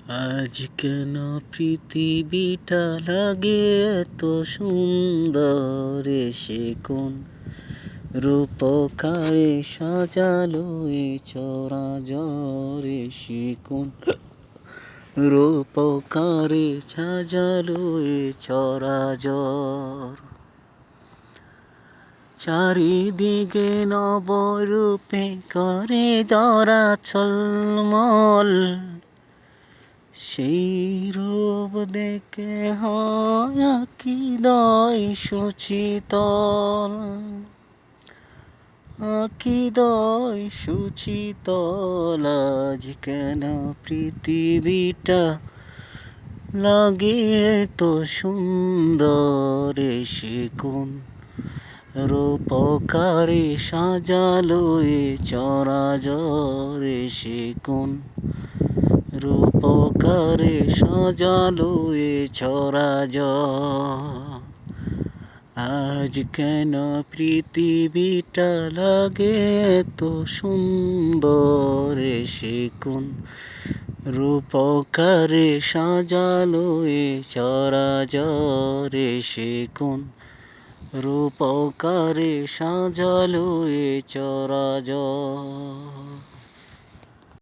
আজ কেন পৃথিবীটা লাগে এত সুন্দর, সে কোন রূপকারে সাজালো এ চরাচর, সে কোন রূপকারে সাজালো এ চরাচর। চারিদিকে নবরূপে করে ধরা ছলমল, সেই রূপ দেখে হয় হৃদয় সুচিতল, হৃদয় সুচিতল। আজ কেন পৃথিবীটা লাগে তো সুন্দর, সে কোন রূপকারে সাজালো এ চরাচর, সে কোন রূপকারে সাজালো এ চরাচর। আজ কেন পৃথিবীটা লাগে তো সুন্দর, সে কোন রূপকারে সাজালো এ চরাচর, সে কোন রূপকারে সাজালো এ চরাচর।